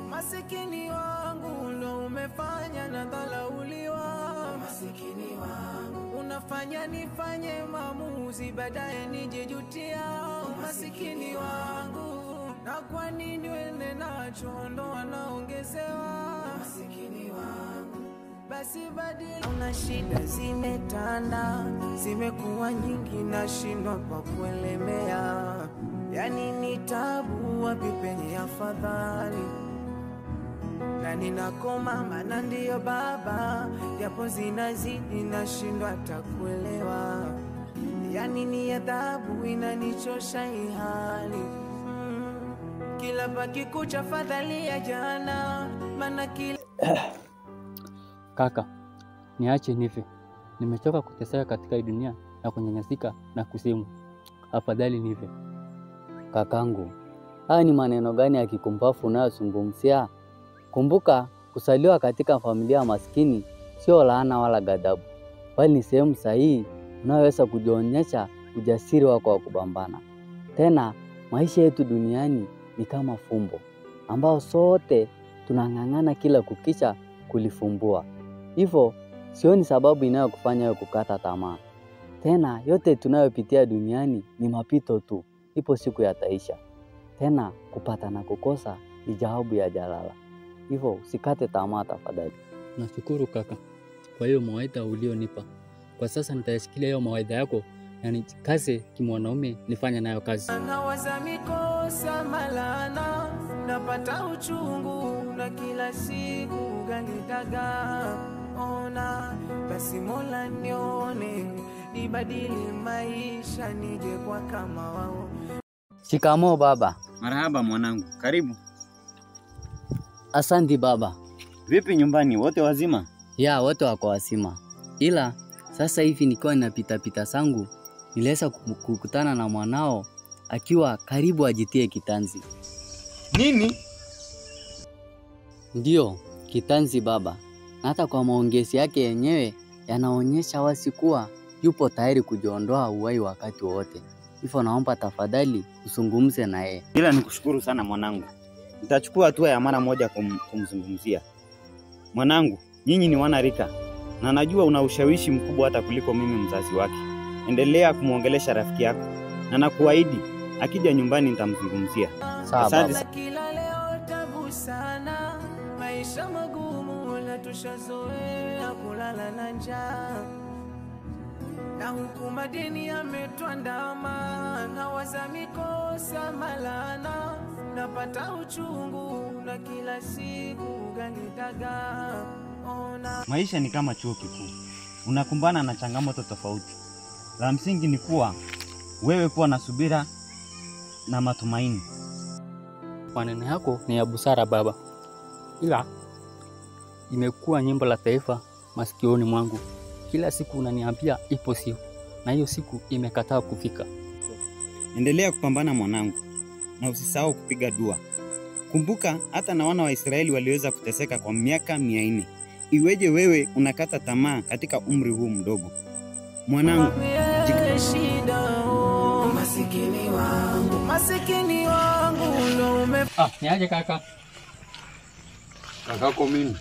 Masikini wangu ndo umefanya na dhalauliwa. Masikini wangu unafanya nifanye maamuzi baadaye nijijutia. Masikini wangu na kwa nini wende nacho ndo anaongezewa. Masikini wangu basi badili. Una shida zimetanda, zimekuwa nyingi na shindwa kwa kuelemea. Yani ni tabu wapi penye afadhali. Na ninakoma maana ndiyo baba, japo zinazidi na shindwa hata kuelewa. Yani ni adhabu inanichosha hii hali. Kila pakikucha fadhali ya jana, maana kila Kaka, niache nife. Nimechoka kuteseka katika hii dunia na kunyanyasika na kusimu. Afadhali nife. Kakangu, haya ni maneno gani ya kikumbafu unayozungumzia? Kumbuka, kusaliwa katika familia maskini sio laana wala ghadhabu, bali ni sehemu sahihi unayoweza kujionyesha ujasiri wako wa kupambana. Tena, maisha yetu duniani ni kama fumbo ambao sote tunang'ang'ana kila kukicha kulifumbua. Hivyo, sioni sababu inayokufanya wewe kukata tamaa. Tena, yote tunayopitia duniani ni mapito tu. Ipo siku yataisha. Tena, kupata na kukosa ni jawabu ya jalala. Hivyo, usikate tamaa tafadhali. Nashukuru kaka kwa hiyo mawaidha ulionipa. Kwa sasa nitayashikilia hiyo mawaidha yako na nikaze kimwanaume nifanye nayo kazi. Nawaza mikosa malana, napata uchungu na kila siku ganitaga. Ona basi Mola nione, nibadili maisha nije kwa kama wao. Shikamoo baba. Marhaba mwanangu, karibu. Asante baba. Vipi nyumbani, wote wazima? Ya, wote wako wazima. Ila sasa hivi nikiwa ninapita zangu, niliweza kukutana na mwanao akiwa karibu ajitie kitanzi. Nini? Ndio, kitanzi baba. Na hata kwa maongezi yake yenyewe yanaonyesha wazi kuwa yupo tayari kujiondoa uhai wakati wote. Hivyo naomba tafadhali usungumze na yeye. Ila nikushukuru sana mwanangu. Nitachukua hatua ya mara moja kumzungumzia. Mwanangu, nyinyi ni wana rika na najua una ushawishi mkubwa hata kuliko mimi mzazi wake. Endelea kumuongelesha rafiki yako na nakuahidi akija nyumbani nitamzungumzia. Sawa. Kila leo tabu sana, maisha magumu na tushazoea kulala na njaa. Na huku madeni yametuandama, nawaza mikosa malana, napata uchungu na kila siku ganitaga. Ona Maisha ni kama chuo kikuu. Unakumbana na changamoto tofauti. La msingi ni kuwa wewe kuwa na subira na matumaini. Maneno yako ni ya busara baba. Ila imekuwa nyimbo la taifa masikioni mwangu. Kila siku unaniambia ipo siku, na hiyo siku imekataa kufika. Endelea kupambana mwanangu na usisahau kupiga dua. Kumbuka hata na wana wa Israeli waliweza kuteseka kwa miaka 400. Iweje wewe unakata tamaa katika umri huu mdogo? Mwanangu, shida masikini wangu ndo Niaje kaka? Kakako mimi.